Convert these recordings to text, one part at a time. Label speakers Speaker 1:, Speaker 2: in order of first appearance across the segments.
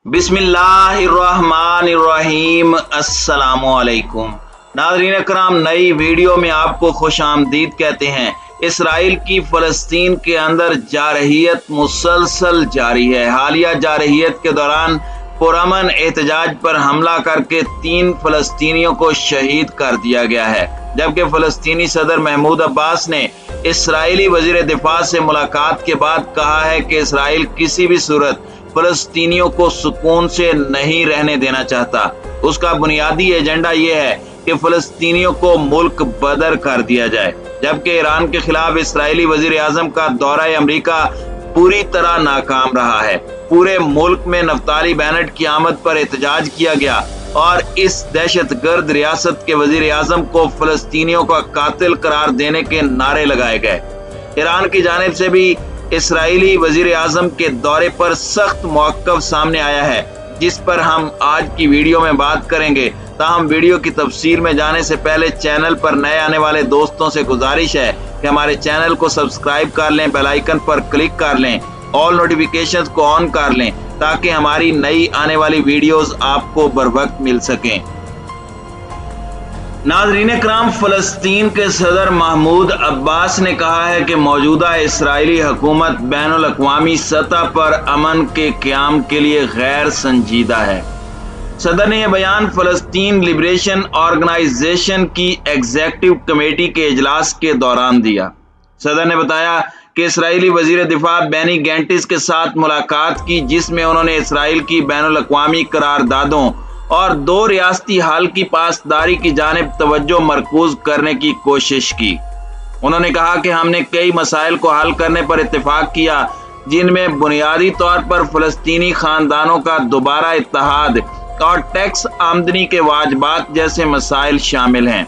Speaker 1: बिस्मिल्लाहिर्रहमानिर्रहीम। अस्सलामुअलैकुम नाज़रीन कराम, नई वीडियो में आपको खुश आमदीद कहते हैं। इसराइल की फ़लस्तीन के अंदर जारहियत मुसलसल जारी है। हालिया जारहियत के दौरान पुरअमन एहतजाज पर हमला करके 3 फ़लस्तीनियों को शहीद कर दिया गया है, जबकि फ़लस्तीनी सदर महमूद अब्बास ने इसराइली वज़ीर दिफा से मुलाकात के बाद कहा है कि इसराइल किसी भी सूरत फ़लस्तीनियों को सुकून से नहीं रहने देना चाहता। उसका बुनियादी एजेंडा ये है कि फ़लस्तीनियों को मुल्क बदर कर दिया जाए, जबकि ईरान के खिलाफ इसराइली वज़ीर आज़म का दौरा अमरीका पूरी तरह नाकाम रहा है। पूरे मुल्क में नफ्ताली बेनेट की आमद पर एहतजाज किया गया और इस दहशतगर्द रियासत के वज़ीर आज़म को फ़लस्तीनियों का कातिल करार देने के नारे लगाए गए। ईरान की जानिब से भी इसराइली वज़ीर आज़म के दौरे पर सख्त मौक़िफ़ सामने आया है, जिस पर हम आज की वीडियो में बात करेंगे। ताहम वीडियो की तफसील में जाने से पहले चैनल पर नए आने वाले दोस्तों से गुजारिश है कि हमारे चैनल को सब्सक्राइब कर लें, बेल आइकन पर क्लिक कर लें, ऑल नोटिफिकेशंस को ऑन कर लें ताकि हमारी नई आने वाली वीडियोस आपको बर वक्त मिल सकें। नाज़रीन कराम, फ़लस्तीन के सदर महमूद अब्बास ने कहा है कि मौजूदा इसराइली हुकूमत बैनुल अक़वामी सतह पर अमन के क़याम के लिए गैर संजीदा है। सदर ने यह बयान फ़लस्तीन लिबरेशन ऑर्गेनाइजेशन की एग्जीक्यूटिव कमेटी के इजलास के दौरान दिया। सदर ने बताया कि इसराइली वज़ीर दिफा बेनी गैंटिस के साथ मुलाकात की, जिसमें उन्होंने इसराइल की बैनुल अक़वामी करारदादों और 2 रियासती हल की पासदारी की जानिब तवज्जो मरकूज करने की कोशिश की। उन्होंने कहा कि हमने कई मसाइल को हल करने पर इत्तेफाक किया, जिनमें बुनियादी तौर पर फ़लस्तीनी ख़ानदानों का दोबारा इत्तेहाद और टैक्स आमदनी के वाजबात जैसे मसाइल शामिल हैं।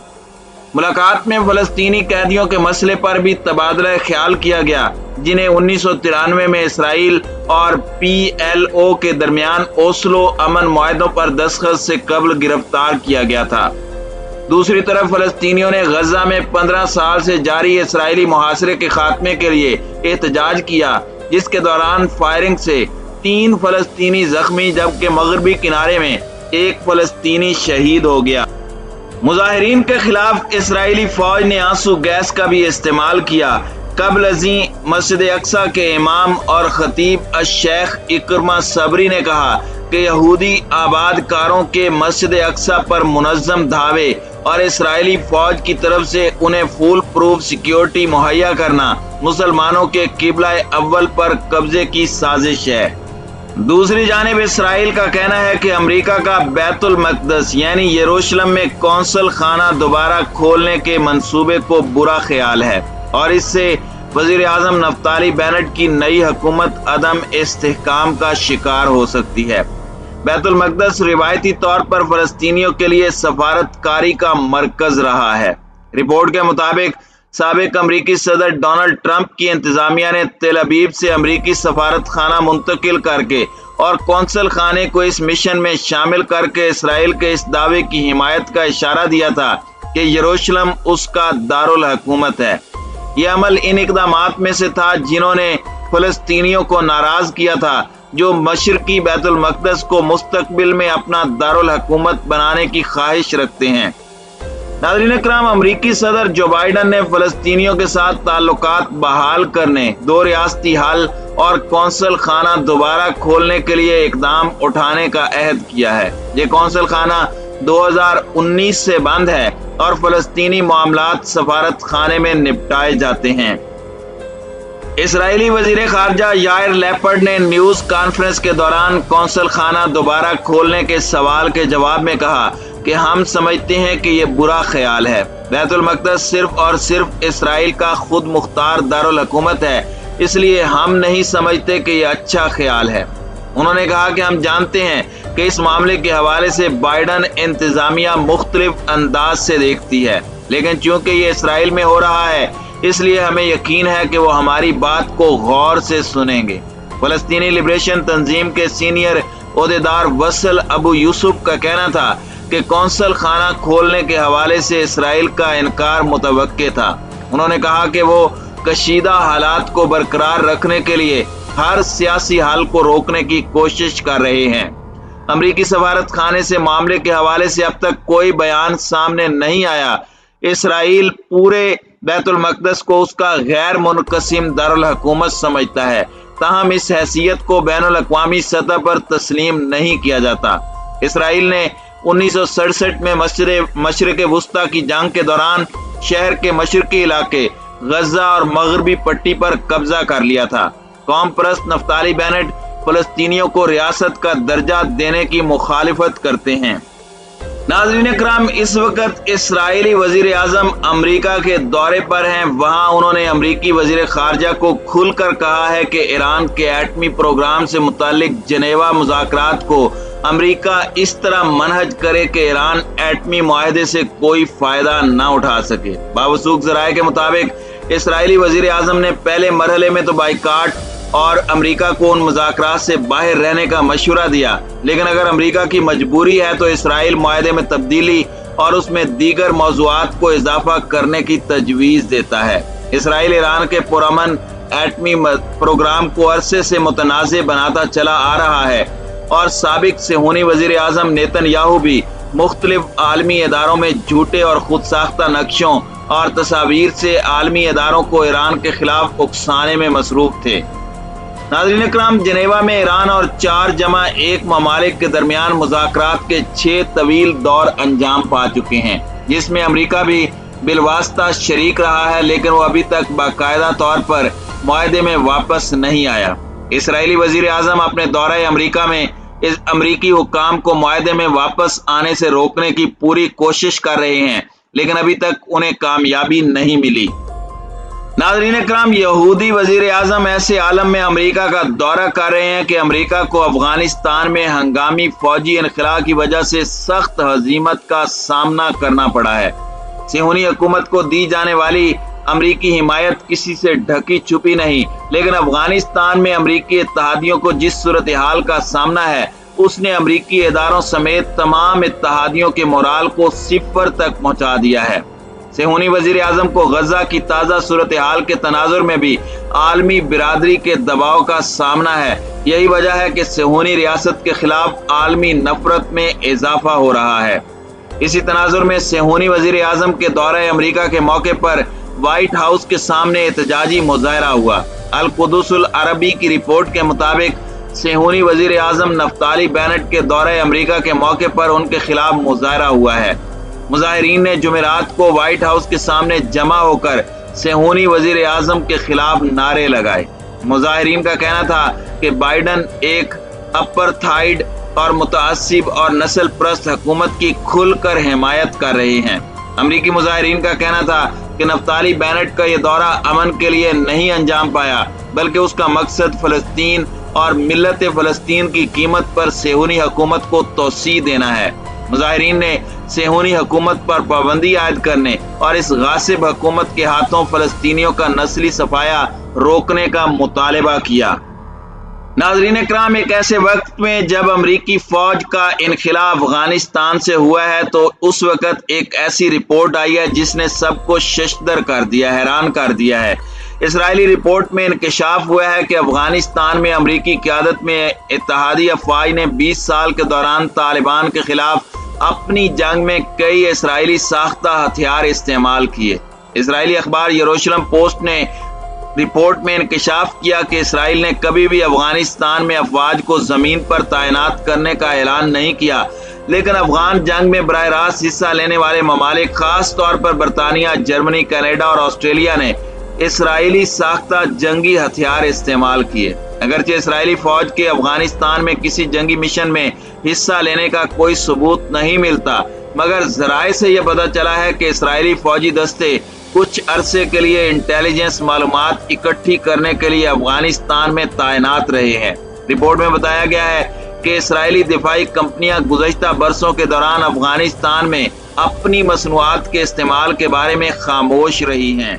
Speaker 1: मुलाकात में फ़लस्तीनी कैदियों के मसले पर भी तबादला ख्याल किया गया, जिन्हें 1993 में इसराइल और PLO के दरमियान ओस्लो अमन मुआहदों पर दस्तखत से कबल गिरफ्तार किया गया था। दूसरी तरफ फ़लस्तीनियों ने गजा में 15 साल से जारी इसराइली मुहासरे के खात्मे के लिए एहतजाज किया, जिसके दौरान फायरिंग से 3 फ़लस्तीनी जख्मी, जबकि मगरबी किनारे में 1 फ़लस्तीनी शहीद हो गया। मुजाहिरीन के खिलाफ इसराइली फौज ने आंसू गैस का भी इस्तेमाल किया। कबल अज़ीं मस्जिद अक्सा के इमाम और खतीब अश-शेख इकरमा सबरी ने कहा कि यहूदी आबादकारों के मस्जिद अक्सा पर मुनज़्ज़म धावे और इसराइली फौज की तरफ से उन्हें फुल प्रूफ सिक्योरिटी मुहैया करना मुसलमानों के किबला अव्वल पर कब्जे की साजिश है। दूसरी जानिब इसराइल का कहना है कि अमेरिका का बैतुल मक़दस यानी यरूशलेम में कौंसल खाना दोबारा खोलने के मंसूबे को बुरा ख्याल है और इससे वज़ीर आज़म नफ्ताली बेनेट की नई हुकूमत अदम इस्तेहकाम का शिकार हो सकती है। बैतुल मक़दस रिवायती तौर पर फ़लस्तीनियों के लिए सफारतकारी का मरकज़ रहा है। रिपोर्ट के मुताबिक साबिक अमरीकी सदर डोनाल्ड ट्रंप की इंतजामिया ने तेल अवीव से अमरीकी सफारत खाना मुंतकिल करके और कौंसल खाने को इस मिशन में शामिल करके इसराइल के इस दावे की हिमायत का इशारा दिया था कि यरूशलेम उसका दारुल हुकूमत है। यह अमल इन इक़दामात में से था जिन्होंने फ़लस्तीनियों को नाराज किया था, जो मशरकी बैतुल मक़दस को मुस्तक़बिल में अपना दारुल हुकूमत बनाने की ख्वाहिश रखते हैं। नाज़रीन कराम, अमरीकी सदर जो बाइडन ने फ़लस्तीनियों के साथ ताल्लुकात बहाल करने, 2 रियासती हल और कौंसल खाना दोबारा खोलने के लिए इक़दाम उठाने का अहद किया है। ये कौंसल खाना 2019 से बंद है और फ़लस्तीनी मामलात सफारत खाने में निपटाए जाते हैं। इसराइली वज़ीर ख़ारजा याइर लैपर्ड ने न्यूज़ कॉन्फ्रेंस के दौरान कौंसल खाना दोबारा खोलने के सवाल के जवाब में कहा कि हम समझते हैं कि यह बुरा ख्याल है। बैतुल मक़दस सिर्फ और सिर्फ इसराइल का खुद मुख्तार दारुल हुकूमत है, इसलिए हम नहीं समझते कि यह अच्छा ख्याल है। उन्होंने कहा कि हम जानते हैं कि इस मामले के हवाले से बाइडन इंतजामिया मुख्तलिफ अंदाज से देखती है, लेकिन चूंकि ये इसराइल में हो रहा है, इसलिए हमें यकीन है कि वो हमारी बात को गौर से सुनेंगे। फ़लस्तीनी लिबरेशन तंजीम के सीनियर ओहदेदार वसल अबू यूसुफ का कहना था कि कौंसल खाना खोलने के हवाले से इसराइल का इनकार मुतवक्के था। उन्होंने कहा कि वो कशीदा हालात को बरकरार रखने के लिए हर सियासी हल को रोकने की कोशिश कर रहे हैं। अमरीकी सफारत खाने से मामले के हवाले से अब तक कोई बयान सामने नहीं आया। इसराइल पूरे बैतुल मक़दस को उसका गैर मुनक़सिम दारुल हुकूमत समझता है, ताहम इस हैसियत को बैनुल अक़वामी सतह पर तस्लीम नहीं किया जाता। इसराइल ने 1967 में मशरिक़ वुस्ता की जंग के दौरान शहर के मशरक़ी इलाके गजा और मगरबी पट्टी पर कब्जा कर लिया था। कौम परस्त नफ्ताली बेनेट फ़लस्तीनियों को रियासत का दर्जा देने की मुखालिफत करते हैं। नाज़रीन इकराम, इस वक्त इसराइली वज़ीर आज़म अमरीका के दौरे पर हैं। वहाँ उन्होंने अमरीकी वज़ीर ख़ारजा को खुलकर कहा है कि ईरान के एटमी प्रोग्राम से मुतालिक जनेवा मुज़ाकरात को अमरीका इस तरह मनहज करे कि ईरान एटमी मुआहदे से कोई फ़ायदा न उठा सके। बावसूख ज़राए के मुताबिक इसराइली वज़ीर आज़म ने पहले मरहले में तो बाइकाट और अमरीका को उन मुज़ाकरात से बाहर रहने का मशवरा दिया, लेकिन अगर अमरीका की मजबूरी है तो इसराइल मुआहदे में तब्दीली और उसमें दीगर मौज़ूआत को इजाफा करने की तजवीज़ देता है। इसराइल ईरान के पुरअमन एटमी प्रोग्राम को अरसे से मुतनाज़े बनाता चला आ रहा है और साबिक सेहूनी वज़ीर आज़म नेतन्याहू भी मुख्तलिफ आलमी इदारों में झूठे और खुद साख्ता नक्शों और तस्वीर से आलमी इदारों को ईरान के खिलाफ उकसाने में मसरूफ थे। नाज़रीन इकराम, जनेवा में ईरान और 4+1 ममालिक के दरमियान मुज़ाकरात के 6 तवील दौर अंजाम पा चुके हैं, जिसमें अमरीका भी बिलवास्ता शरीक रहा है, लेकिन वो अभी तक बाकायदा तौर पर मुआहदे में वापस नहीं आया। इसराइली वज़ीर आज़म अपने दौरे अमरीका में इस अमरीकी हुक्काम को मुआहदे में वापस आने से रोकने की पूरी कोशिश कर रहे हैं, लेकिन अभी तक उन्हें कामयाबी नहीं मिली। नाज़रीन इकराम, यहूदी वज़ीर आज़म ऐसे आलम में अमरीका का दौरा कर रहे हैं कि अमरीका को अफगानिस्तान में हंगामी फौजी इनखला की वजह से सख्त हज़ीमत का सामना करना पड़ा है। सेहूनी हुकूमत को दी जाने वाली अमरीकी हिमायत किसी से ढकी छुपी नहीं, लेकिन अफगानिस्तान में अमरीकी इत्तहादियों को जिस सूरत हाल का सामना है, उसने अमरीकी इदारों समेत तमाम इत्तहादियों के मोराल को सिफर तक पहुंचा दिया है। सेहूनी वज़ीर आज़म को गजा की ताज़ा सूरत हाल के तनाजुर में भी आलमी बिरादरी के दबाव का सामना है। यही वजह है कि सेहूनी रियासत के खिलाफ आलमी नफरत में इजाफा हो रहा है। इसी तनाजुर में सेहूनी वज़ीर आज़म के दौरे अमरीका के मौके पर व्हाइट हाउस के सामने एहतजाजी मुजाहरा हुआ। अल कुदुसुल अरबी की रिपोर्ट के मुताबिक सेहूनी वज़ीर आज़म नफ्ताली बेनेट के दौरे अमरीका के मौके पर उनके खिलाफ मुजाहरा हुआ है। मुजाहिरीन ने जुमेरात को व्हाइट हाउस के सामने जमा होकर सेहूनी वज़ीर आज़म के खिलाफ नारे लगाए। मुजाहिरीन का कहना था कि बाइडन एक अपरथाइड और मुतअस्सिब और नस्ल परस्त हुकूमत की खुलकर हिमायत कर रहे हैं। अमरीकी मुजाहिरीन का कहना था कि नफ्ताली बेनेट का ये दौरा अमन के लिए नहीं अंजाम पाया, बल्कि उसका मकसद फ़लस्तीन और मिल्लत फ़लस्तीन की कीमत पर सेहूनी हुकूमत को तोसी देना है। मुजाहिरीन ने सेहूनी हुकूमत पर पाबंदी आयद करने और इस गासिब हुकूमत के हाथों फ़लस्तीनियों का नस्ली सफाया रोकने का मुतालबा किया। नाज़रीन इकराम, एक ऐसे वक्त में जब अमरीकी फौज का इनखिला अफगानिस्तान से हुआ है, तो उस वक्त एक ऐसी रिपोर्ट आई है जिसने सबको शशदर कर दिया, हैरान कर दिया है। इसराइली रिपोर्ट में इंकशाफ हुआ है कि अफगानिस्तान में अमरीकी क़यादत में इत्तहादी अफवाज ने 20 साल के दौरान तालिबान के खिलाफ अपनी जंग में कई इसराइली साख्ता हथियार इस्तेमाल किए। इसराइली अखबार यरूशलेम पोस्ट ने रिपोर्ट में इंकशाफ किया कि इसराइल ने कभी भी अफगानिस्तान में अफवाज को जमीन पर तैनात करने का ऐलान नहीं किया, लेकिन अफगान जंग में बराह रास्त हिस्सा लेने वाले ममालिक, खास तौर पर बरतानिया, जर्मनी, कनाडा और ऑस्ट्रेलिया ने इसराइली साख्ता जंगी हथियार इस्तेमाल किए। अगरचे इसराइली फौज के अफगानिस्तान में किसी जंगी मिशन में हिस्सा लेने का कोई सबूत नहीं मिलता, मगर जराए से यह पता चला है कि इसराइली फौजी दस्ते कुछ अरसे के लिए इंटेलिजेंस मालूमात इकट्ठी करने के लिए अफगानिस्तान में तैनात रहे हैं। रिपोर्ट में बताया गया है कि इसराइली दिफाई कंपनियां गुज़श्ता बरसों के दौरान अफगानिस्तान में अपनी मसनूआत के इस्तेमाल के बारे में खामोश रही हैं।